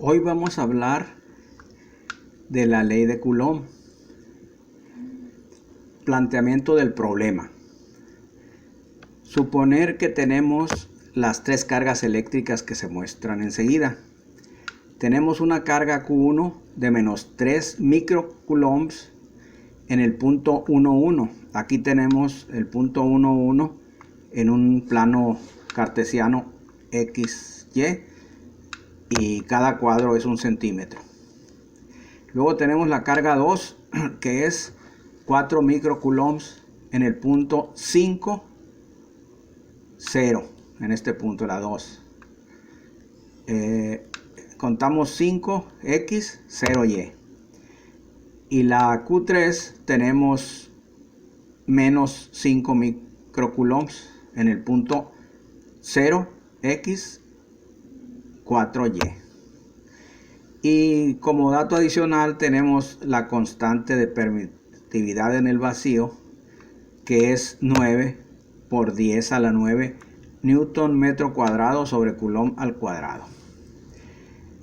Hoy vamos a hablar de la ley de Coulomb. Planteamiento del problema. Suponer que tenemos las tres cargas eléctricas que se muestran enseguida. Tenemos una carga Q1 de menos 3 microcoulombs en el punto 1,1. Aquí tenemos el punto 1,1 en un plano cartesiano XY y cada cuadro es 1 centímetro. Luego tenemos la carga 2 que es 4 microcoulombs en el punto 5, 0, en este punto la 2. Contamos 5x, 0y. Y la Q3 tenemos menos 5 microcoulombs en el punto 0x, 4y. Y como dato adicional tenemos la constante de permitividad en el vacío, que es 9 por 10 a la 9 newton metro cuadrado sobre coulomb al cuadrado.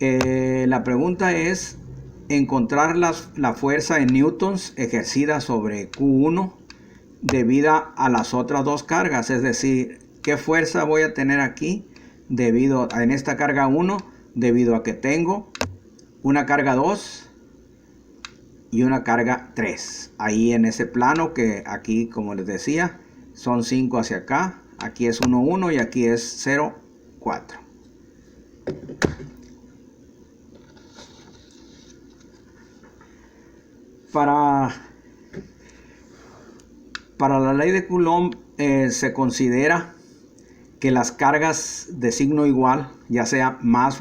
La pregunta es encontrar la fuerza en newtons ejercida sobre Q1 debido a las otras dos cargas, es decir, qué fuerza voy a tener aquí en esta carga 1 debido a que tengo una carga 2 y una carga 3 ahí en ese plano, que aquí, como les decía, son 5 hacia acá, aquí es 1, 1 y aquí es 0, 4. Para la ley de Coulomb se considera que las cargas de signo igual, ya sea más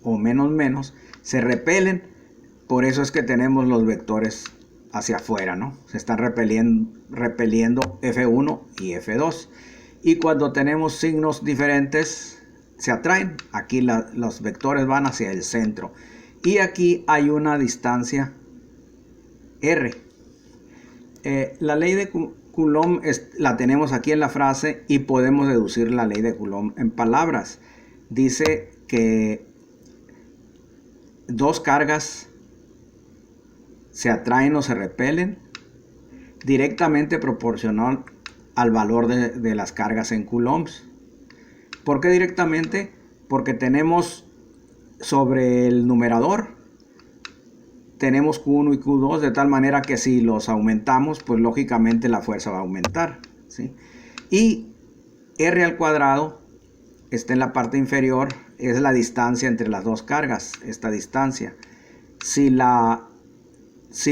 o menos, se repelen. Por eso es que tenemos los vectores hacia afuera, ¿no? Se están repeliendo F1 y F2. Y cuando tenemos signos diferentes, se atraen. Aquí los vectores van hacia el centro. Y aquí hay una distancia R. La ley de Coulomb la tenemos aquí en la frase y podemos deducir la ley de Coulomb en palabras. Dice que dos cargas se atraen o se repelen directamente proporcional al valor de las cargas en coulombs. ¿Por qué directamente? Porque tenemos sobre el numerador tenemos Q1 y Q2, de tal manera que si los aumentamos, pues lógicamente la fuerza va a aumentar, ¿sí? Y R al cuadrado está en la parte inferior, es la distancia entre las dos cargas, esta distancia. Si la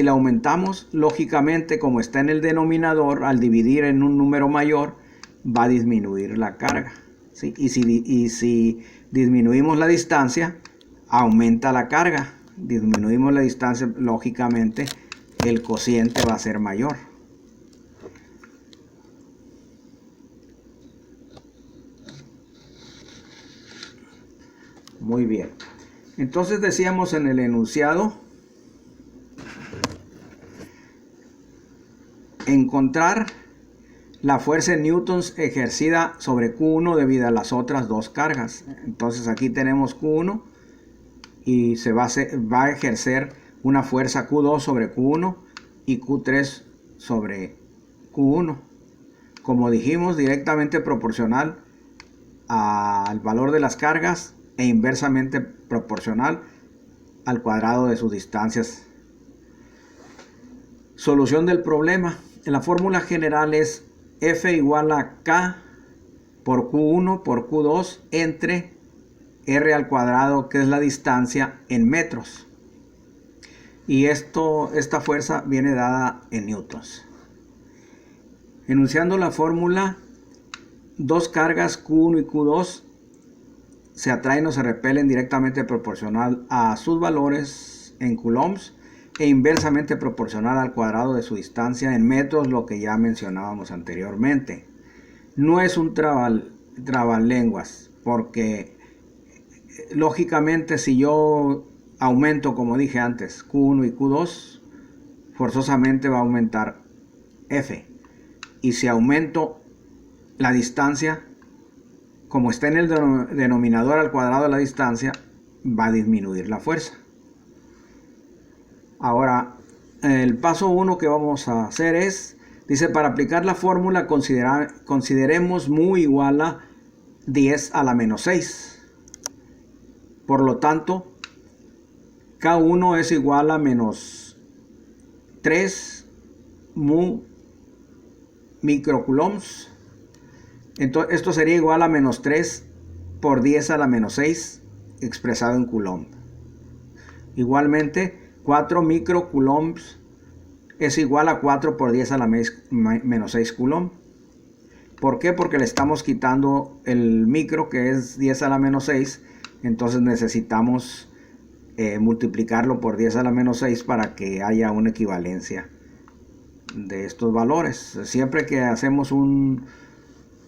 aumentamos, lógicamente, como está en el denominador, al dividir en un número mayor, va a disminuir la carga, ¿sí? Y si disminuimos la distancia, aumenta la carga. Disminuimos la distancia, lógicamente el cociente va a ser mayor. Muy bien. Entonces decíamos en el enunciado, encontrar la fuerza en newtons ejercida sobre Q1 debido a las otras dos cargas. Entonces aquí tenemos Q1 y se va a ejercer una fuerza Q2 sobre Q1 y Q3 sobre Q1. Como dijimos, directamente proporcional al valor de las cargas e inversamente proporcional al cuadrado de sus distancias. Solución del problema. La fórmula general es F igual a K por Q1 por Q2 entre R al cuadrado, que es la distancia en metros. Y esta fuerza viene dada en newtons. Enunciando la fórmula, dos cargas Q1 y Q2 se atraen o se repelen directamente proporcional a sus valores en coulombs e inversamente proporcional al cuadrado de su distancia en metros, lo que ya mencionábamos anteriormente. No es un trabalenguas, porque lógicamente si yo aumento, como dije antes, Q1 y Q2, forzosamente va a aumentar F. Y si aumento la distancia, como está en el denominador al cuadrado de la distancia, va a disminuir la fuerza. Ahora, el paso 1 que vamos a hacer es, dice, para aplicar la fórmula consideremos mu igual a 10 a la menos 6. Por lo tanto, K1 es igual a menos 3 mu microcoulombs. Entonces, esto sería igual a menos 3 por 10 a la menos 6 expresado en coulomb. Igualmente, 4 microcoulombs es igual a 4 por 10 a la menos 6 coulomb. ¿Por qué? Porque le estamos quitando el micro, que es 10 a la menos 6. Entonces necesitamos multiplicarlo por 10 a la menos 6 para que haya una equivalencia de estos valores. Siempre que hacemos un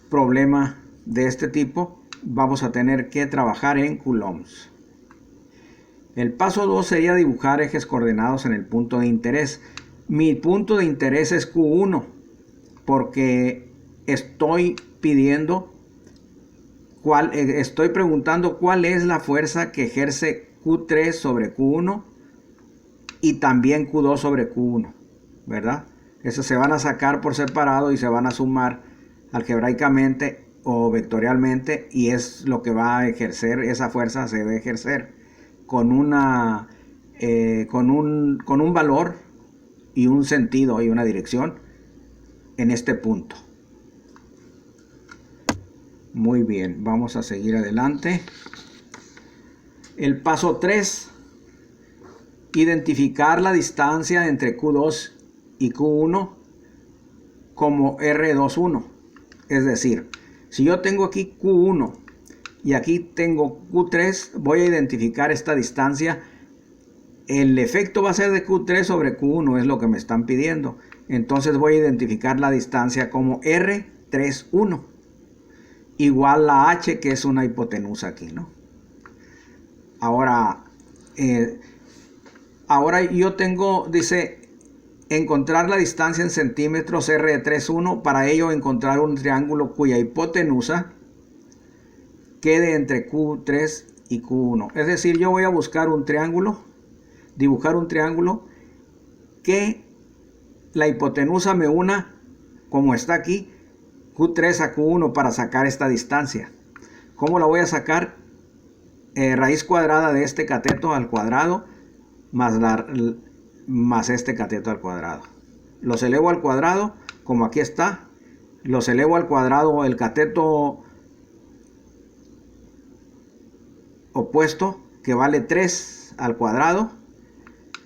problema de este tipo, vamos a tener que trabajar en coulombs. El paso 2 sería dibujar ejes coordenados en el punto de interés. Mi punto de interés es Q1 porque estoy preguntando cuál es la fuerza que ejerce Q3 sobre Q1 y también Q2 sobre Q1, ¿verdad? Esos se van a sacar por separado y se van a sumar algebraicamente o vectorialmente, y es lo que va a ejercer, esa fuerza se debe ejercer con un valor y un sentido y una dirección en este punto. Muy bien, vamos a seguir adelante. El paso 3, identificar la distancia entre Q2 y Q1 como R21. Es decir, si yo tengo aquí Q1 y aquí tengo Q3, voy a identificar esta distancia. El efecto va a ser de Q3 sobre Q1, es lo que me están pidiendo. Entonces voy a identificar la distancia como R31, igual a H, que es una hipotenusa aquí, ¿no? Ahora yo tengo, dice, encontrar la distancia en centímetros R31. Para ello encontrar un triángulo cuya hipotenusa quede entre Q3 y Q1. Es decir, yo voy a buscar un triángulo, dibujar un triángulo que la hipotenusa me una, como está aquí, Q3 a Q1 para sacar esta distancia. ¿Cómo la voy a sacar? Raíz cuadrada de este cateto al cuadrado más este cateto al cuadrado. Los elevo al cuadrado, como aquí está. Los elevo al cuadrado el cateto opuesto, que vale 3 al cuadrado,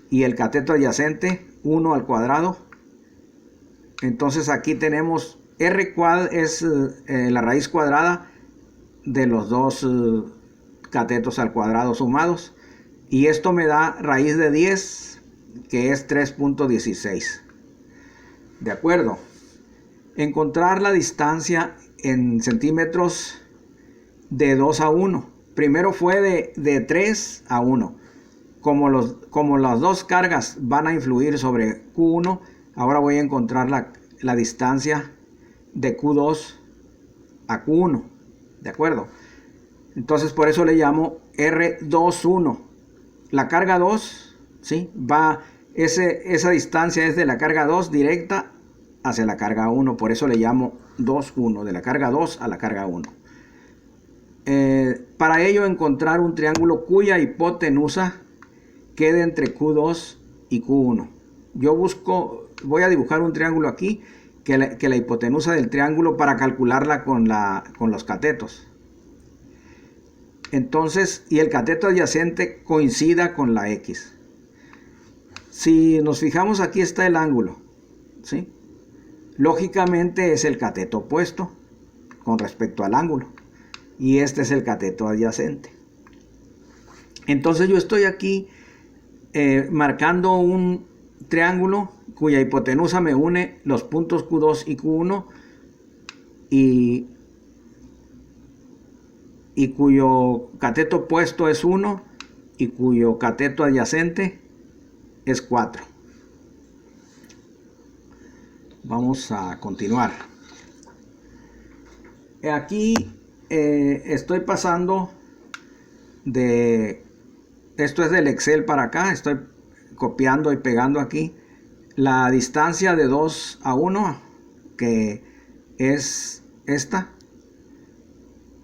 y el cateto adyacente 1 al cuadrado. Entonces aquí tenemos R cuad es la raíz cuadrada de los dos catetos al cuadrado sumados, y esto me da raíz de 10, que es 3.16. de acuerdo. Encontrar la distancia en centímetros de 2 a 1. Primero fue de 3 a 1. Como las dos cargas van a influir sobre Q1, ahora voy a encontrar la distancia de Q2 a Q1. ¿De acuerdo? Entonces por eso le llamo R21. La carga 2, ¿sí? Esa distancia es de la carga 2 directa hacia la carga 1. Por eso le llamo 2,1. De la carga 2 a la carga 1. Para ello encontrar un triángulo cuya hipotenusa quede entre Q2 y Q1. Voy a dibujar un triángulo aquí que la hipotenusa del triángulo para calcularla con los catetos. Entonces, y el cateto adyacente coincida con la X. Si nos fijamos, aquí está el ángulo, ¿sí? Lógicamente es el cateto opuesto con respecto al ángulo. Y este es el cateto adyacente. Entonces yo estoy aquí marcando un triángulo cuya hipotenusa me une los puntos Q2 y Q1 y cuyo cateto opuesto es 1 y cuyo cateto adyacente es 4. Vamos a continuar. Aquí estoy pasando de esto es del Excel para acá, estoy copiando y pegando aquí la distancia de 2 a 1, que es esta.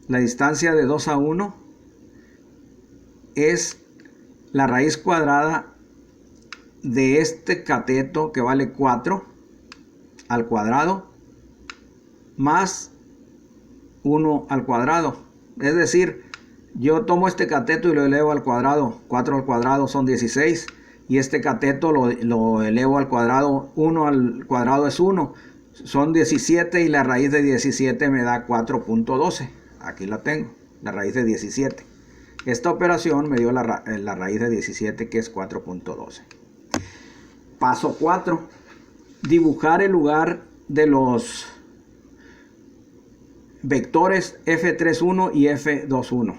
La distancia de 2 a 1 es la raíz cuadrada de este cateto, que vale 4 al cuadrado, más 1 al cuadrado. Es decir, yo tomo este cateto y lo elevo al cuadrado. 4 al cuadrado son 16. Y este cateto lo elevo al cuadrado. 1 al cuadrado es 1. Son 17 y la raíz de 17 me da 4.12. Aquí la tengo, la raíz de 17. Esta operación me dio la raíz de 17, que es 4.12. Paso 4. Dibujar el lugar de los vectores F31 y F21.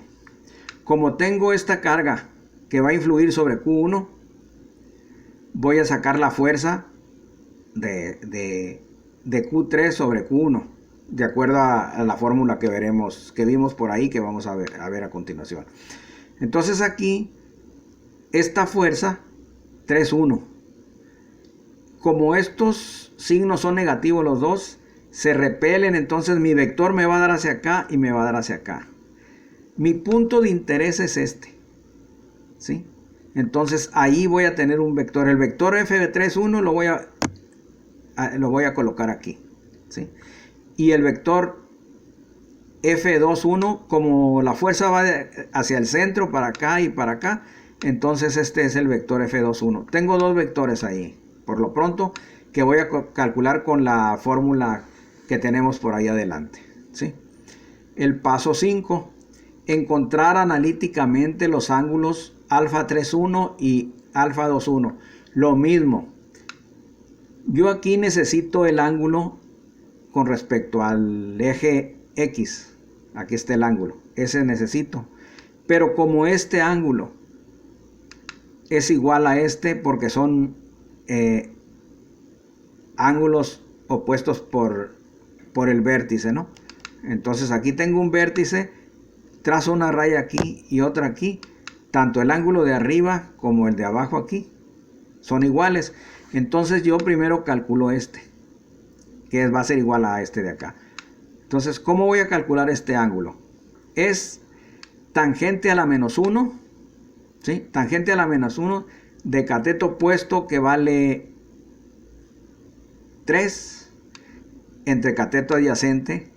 Como tengo esta carga que va a influir sobre Q1, voy a sacar la fuerza de Q3 sobre Q1, de acuerdo a la fórmula que vimos por ahí, que vamos a ver a continuación. Entonces aquí, esta fuerza 3,1, como estos signos son negativos los dos, se repelen, entonces mi vector me va a dar hacia acá y me va a dar hacia acá. Mi punto de interés es este, ¿sí? Entonces ahí voy a tener un vector. El vector F31 lo voy a colocar aquí, ¿sí? Y el vector F21, como la fuerza va hacia el centro, para acá y para acá, entonces este es el vector F21. Tengo dos vectores ahí, por lo pronto, que voy a calcular con la fórmula que tenemos por ahí adelante, ¿sí? El paso 5, encontrar analíticamente los ángulos alfa 3,1 y alfa 2,1. Lo mismo, yo aquí necesito el ángulo con respecto al eje X. Aquí está el ángulo, ese necesito. Pero como este ángulo es igual a este, porque son ángulos opuestos por el vértice, ¿no? Entonces aquí tengo un vértice, trazo una raya aquí y otra aquí. Tanto el ángulo de arriba como el de abajo aquí son iguales. Entonces yo primero calculo este, que va a ser igual a este de acá. Entonces, ¿cómo voy a calcular este ángulo? Es tangente a la menos 1, ¿sí? Tangente a la menos 1 de cateto opuesto, que vale 3, entre cateto adyacente,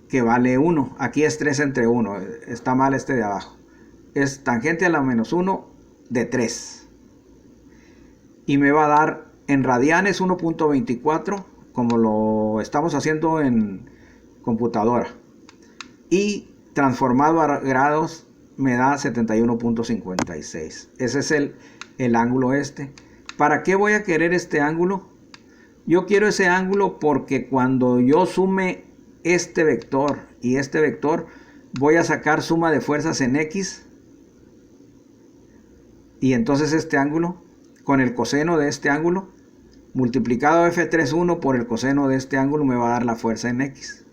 que vale 1. Aquí es 3 entre 1, está mal este de abajo. Es tangente a la menos 1 de 3. Y me va a dar en radianes 1.24, como lo estamos haciendo en computadora. Y transformado a grados me da 71.56. Ese es el ángulo este. ¿Para qué voy a querer este ángulo? Yo quiero ese ángulo porque cuando yo sume este vector y este vector, voy a sacar suma de fuerzas en X. Y entonces este ángulo, con el coseno de este ángulo, multiplicado F31 por el coseno de este ángulo, me va a dar la fuerza en X.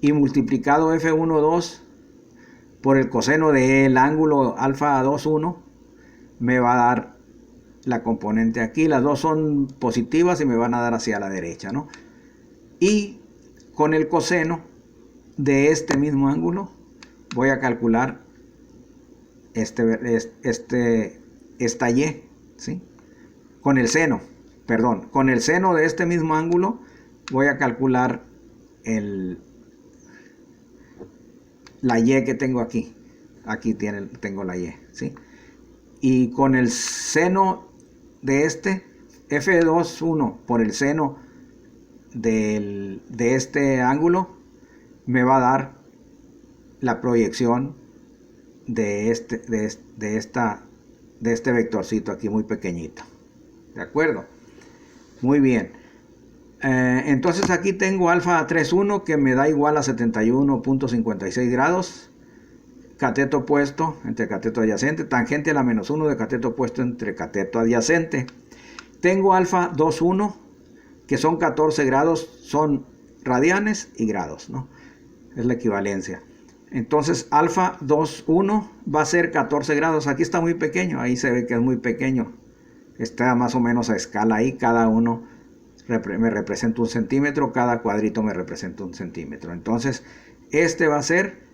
Y multiplicado F12 por el coseno del ángulo alfa 2,1, me va a dar la componente aquí. Las dos son positivas y me van a dar hacia la derecha, ¿no? Y con el coseno de este mismo ángulo voy a calcular esta Y, ¿sí? Con el seno de este mismo ángulo voy a calcular la Y que tengo aquí. Aquí tengo la Y, ¿sí? Y con el seno de este F21 por el seno de este ángulo me va a dar la proyección de este vectorcito aquí muy pequeñito. ¿De acuerdo? Muy bien. Entonces aquí tengo alfa 3,1 que me da igual a 71.56 grados. Cateto opuesto entre cateto adyacente. Tangente a la menos 1 de cateto opuesto entre cateto adyacente. Tengo alfa 2,1 que son 14 grados. Son radianes y grados, ¿no? Es la equivalencia. Entonces alfa 2,1 va a ser 14 grados. Aquí está muy pequeño, ahí se ve que es muy pequeño. Está más o menos a escala ahí, cada uno me representa 1 centímetro, cada cuadrito me representa 1 centímetro. Entonces este va a ser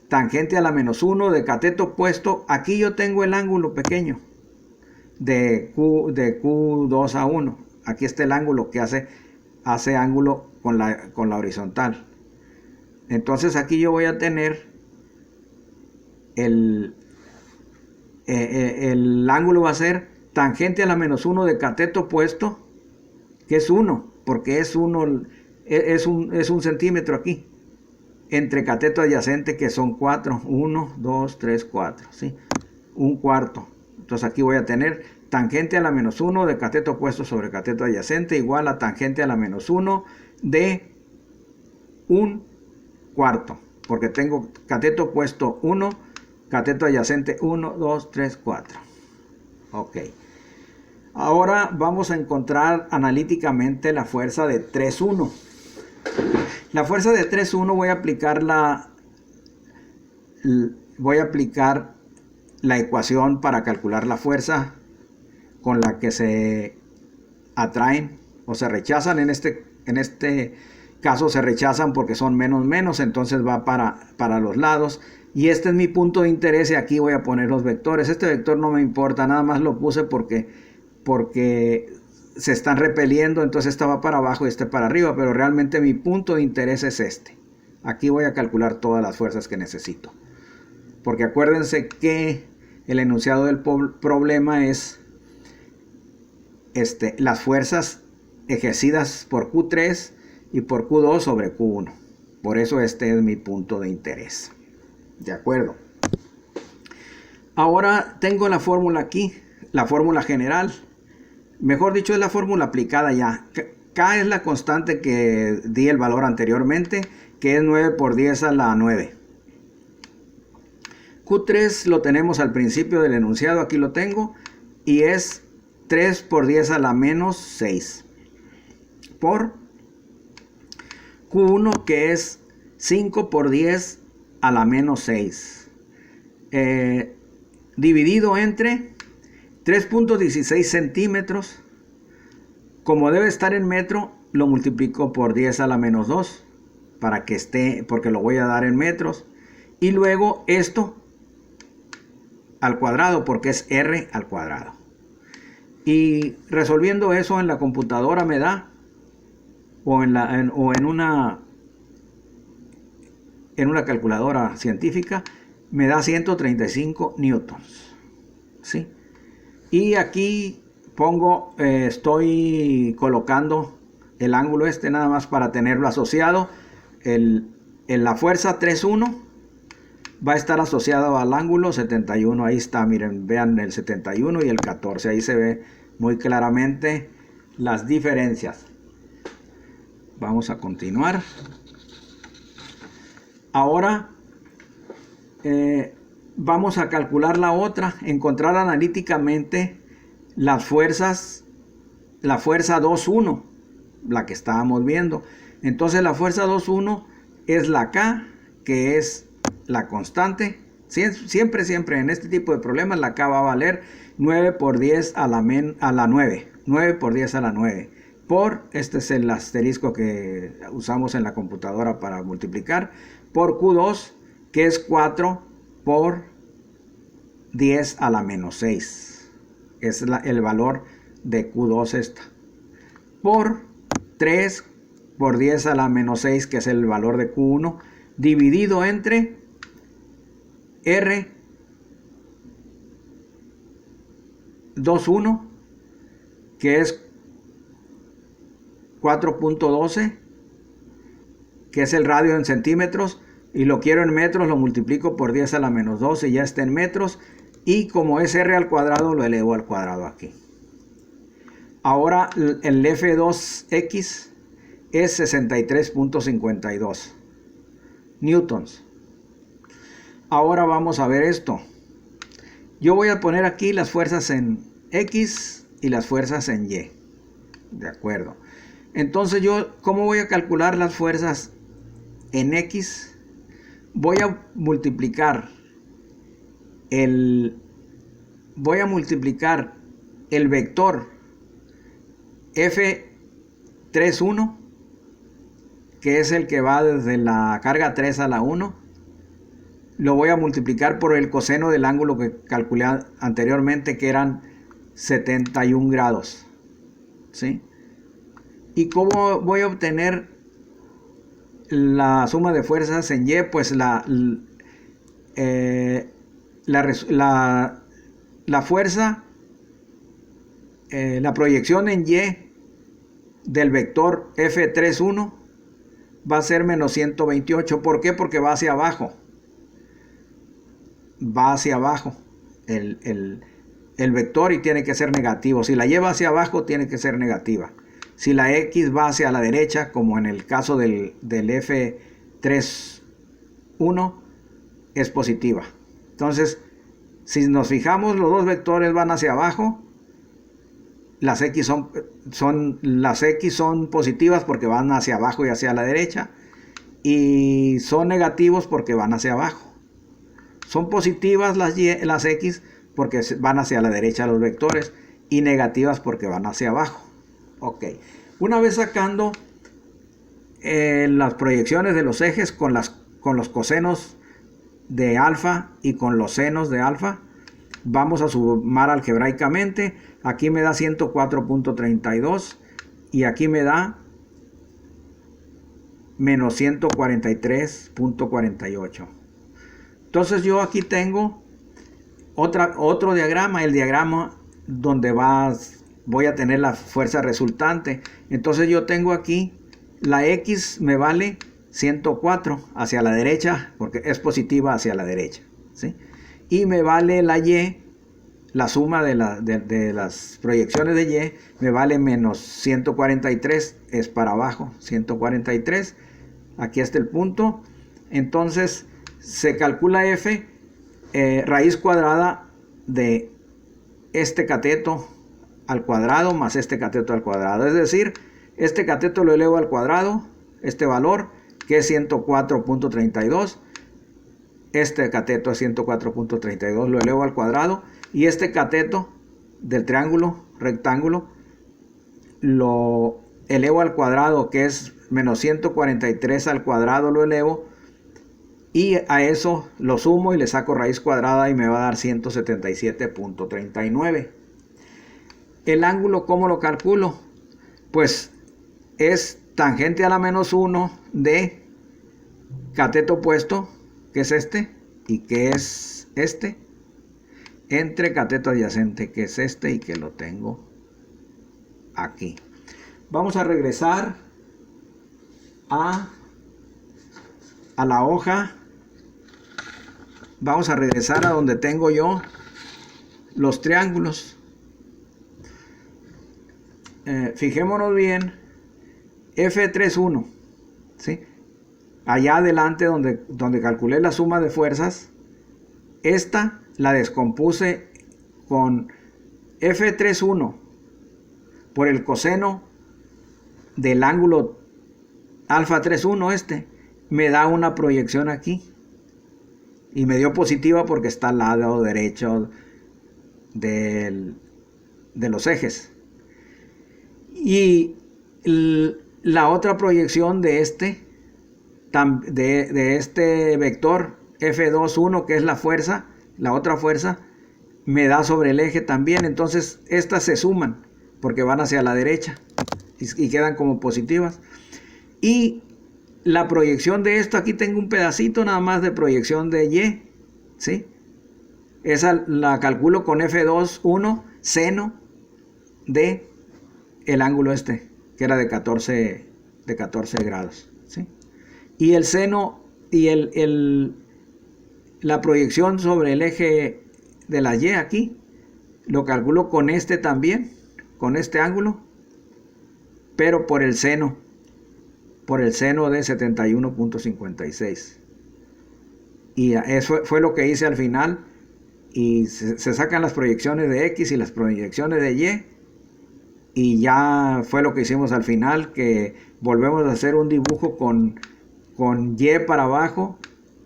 tangente a la -1 de cateto opuesto. Aquí yo tengo el ángulo pequeño de Q2 a 1. Aquí está el ángulo que hace ángulo con la horizontal. Entonces aquí yo voy a tener el ángulo va a ser tangente a la -1 de cateto opuesto, que es 1, porque es 1, es un centímetro aquí, entre cateto adyacente, que son 4, 1, 2, 3, 4, ¿sí? Un cuarto. Entonces aquí voy a tener tangente a la -1 de cateto opuesto sobre cateto adyacente igual a tangente a la -1 de un cuarto, porque tengo cateto opuesto 1, cateto adyacente 1, 2, 3, 4. Ok. Ahora vamos a encontrar analíticamente la fuerza de 3,1. La fuerza de 3,1 voy a aplicar la ecuación para calcular la fuerza con la que se atraen o se rechazan. En este caso se rechazan porque son menos, entonces va para los lados. Y este es mi punto de interés y aquí voy a poner los vectores. Este vector no me importa, nada más lo puse porque se están repeliendo, entonces esta va para abajo y este para arriba, pero realmente mi punto de interés es este. Aquí voy a calcular todas las fuerzas que necesito. Porque acuérdense que el enunciado del problema es las fuerzas ejercidas por Q3 y por Q2 sobre Q1. Por eso este es mi punto de interés. ¿De acuerdo? Ahora tengo la fórmula aquí, la fórmula general. Mejor dicho, es la fórmula aplicada ya. K es la constante que di el valor anteriormente, que es 9 por 10 a la 9. Q3 lo tenemos al principio del enunciado, aquí lo tengo, y es 3 por 10 a la -6. Por Q1, que es 5 por 10 a la -6. Dividido entre 3.16 centímetros. Como debe estar en metro, lo multiplico por 10 a la -2 para que esté, porque lo voy a dar en metros. Y luego esto al cuadrado, porque es R al cuadrado. Y resolviendo eso en la computadora me da, o en una calculadora científica, me da 135 newtons. ¿Sí? Y aquí estoy colocando el ángulo nada más para tenerlo asociado. La fuerza 3,1 va a estar asociado al ángulo 71. Ahí está, miren, vean el 71 y el 14. Ahí se ve muy claramente las diferencias. Vamos a continuar. Ahora vamos a calcular la otra, encontrar analíticamente las fuerzas, la fuerza 2,1, la que estábamos viendo. Entonces la fuerza 2,1 es la K, que es la constante. Siempre en este tipo de problemas la K va a valer 9 por 10 a la 9. 9 por 10 a la 9. Este es el asterisco que usamos en la computadora para multiplicar, por Q2, que es 4 por 10 a la -6. Es el valor de Q2 esta. Por 3 por 10 a la -6, que es el valor de Q1, dividido entre R 2,1, que es 4.12, que es el radio en centímetros, y lo quiero en metros, lo multiplico por 10 a la -12 y ya está en metros, y como es R al cuadrado lo elevo al cuadrado aquí. Ahora el F2X es 63.52 newtons. Ahora vamos a ver esto. Yo voy a poner aquí las fuerzas en X y las fuerzas en Y. De acuerdo. Entonces ¿cómo voy a calcular las fuerzas en X? voy a multiplicar el vector F31, que es el que va desde la carga 3 a la 1, lo voy a multiplicar por el coseno del ángulo que calculé anteriormente, que eran 71 grados, ¿sí? ¿Y cómo voy a obtener la suma de fuerzas en Y? Pues la fuerza, la proyección en Y del vector F31 va a ser menos 128. ¿Por qué? Porque va hacia abajo. Va hacia abajo el vector y tiene que ser negativo. Si la Y va hacia abajo, tiene que ser negativa. Si la X va hacia la derecha, como en el caso del F31, es positiva. Entonces, si nos fijamos, los dos vectores van hacia abajo. Las X son positivas porque van hacia abajo y hacia la derecha. Y son negativos porque van hacia abajo. Son positivas las X porque van hacia la derecha los vectores, y negativas porque van hacia abajo. Ok. Una vez sacando las proyecciones de los ejes con los cosenos de alfa y con los senos de alfa, vamos a sumar algebraicamente. Aquí me da 104.32 y aquí me da menos 143.48. Entonces yo aquí tengo otro diagrama, el diagrama donde voy a tener la fuerza resultante. Entonces yo tengo aquí la X me vale 104 hacia la derecha, porque es positiva hacia la derecha, ¿sí? Y me vale la Y, la suma de las proyecciones de Y, me vale menos 143, es para abajo, 143. Aquí está el punto. Entonces se calcula F, raíz cuadrada de este cateto al cuadrado más este cateto al cuadrado. Es decir, este cateto lo elevo al cuadrado, este valor, que es 104.32. Este cateto es 104.32, lo elevo al cuadrado. Y este cateto del triángulo rectángulo lo elevo al cuadrado, que es menos 143 al cuadrado, lo elevo. Y a eso lo sumo y le saco raíz cuadrada y me va a dar 177.39. El ángulo, ¿cómo lo calculo? Pues es tangente a la menos 1 de cateto opuesto, que es este, y que es este, entre cateto adyacente, que es este y que lo tengo aquí. Vamos a regresar a la hoja. Vamos a regresar a donde tengo yo los triángulos. Fijémonos bien, F31, ¿sí? Allá adelante donde calculé la suma de fuerzas, esta la descompuse con F31 por el coseno del ángulo alfa 31, me da una proyección aquí. Y me dio positiva porque está al lado derecho de los ejes. Y la otra proyección de este vector F21, que es la fuerza, la otra fuerza, me da sobre el eje también. Entonces estas se suman porque van hacia la derecha y quedan como positivas. Y la proyección de esto, aquí tengo un pedacito nada más de proyección de Y, ¿sí? Esa la calculo con F21 seno de el ángulo que era de 14 grados, ¿sí? Y el seno y la proyección sobre el eje de la Y aquí, lo calculo con también, con este ángulo, pero por el seno de 71.56. Y eso fue lo que hice al final. Y se sacan las proyecciones de X y las proyecciones de Y. Y ya fue lo que hicimos al final, que volvemos a hacer un dibujo con Y para abajo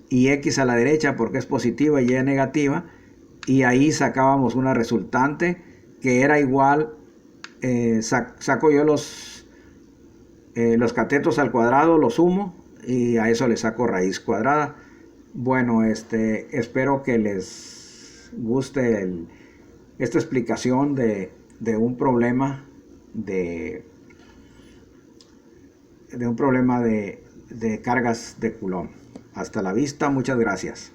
y X a la derecha porque es positiva y Y negativa, y ahí sacábamos una resultante que era igual, saco yo los catetos al cuadrado, los sumo y a eso le saco raíz cuadrada. Bueno, espero que les guste esta explicación de un problema de cargas de Coulomb. Hasta la vista, muchas gracias.